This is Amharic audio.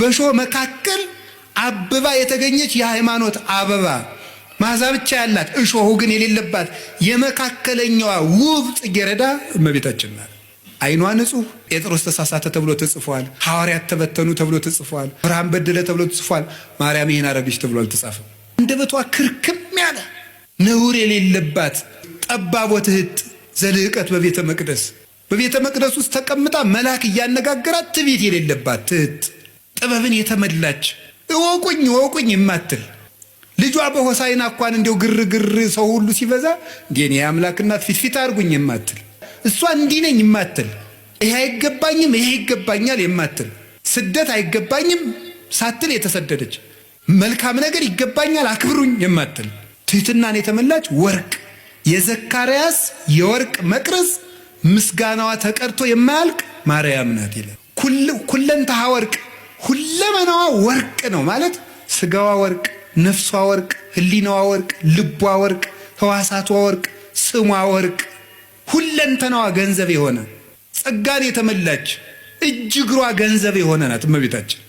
በሾህ መካከል አበባ የተገኘች የሃይማኖት አበባ ማዛ ብቻ ያላት እሾሁ ግን የሌለባት የመካከለኛዋ ውብ ጽጌረዳ እመቤታችን ናት። አይኗ ንጹህ፣ ጴጥሮስ ተሳሳተ ተብሎ ተጽፏል። ሐዋርያት ተበተኑ ተብሎ ተጽፏል። ብርሃን በደለ ተብሎ ተጽፏል። ማርያም ይሄን አረገች ተብሎ አልተጻፈም። አንደበቷ ክርክም ያለ ነውር የሌለባት ጠባቦ ትህት ዘልህቀት በቤተ መቅደስ ውስጥ ተቀምጣ መልአክ እያነጋገራት ትዕቢት የሌለባት ትህት ጥበብን የተመላች እወቁኝ የማትል ልጇ በሆሳዕና እንኳን እንደው ግርግር ሰው ሁሉ ሲበዛ እንዴ አምላክ እናት ፊት አድርጉኝ የማትል እሷ እንዲህ ነኝ የማትል ይሄ አይገባኝም ይሄ ይገባኛል የማትል ስደት አይገባኝም ሳትል የተሰደደች መልካም ነገር ይገባኛል አክብሩኝ የማትል ትህትናን የተመላች ወርቅ የዘካርያስ የወርቅ መቅረዝ ምስጋናዋ ተቀርቶ የማያልቅ ማርያም ናት ይላል። ኩለንተሃ ወርቅ ሁለመናዋ ወርቅ ነው ማለት ስጋዋ ወርቅ፣ ነፍሷ ወርቅ፣ ህሊናዋ ወርቅ፣ ልቧ ወርቅ፣ ህዋሳቷ ወርቅ፣ ስሟ ወርቅ፣ ሁለንተናዋ ገንዘብ የሆነ ጸጋን የተመላች እጅ እግሯ ገንዘብ የሆነ ናት እመቤታችን።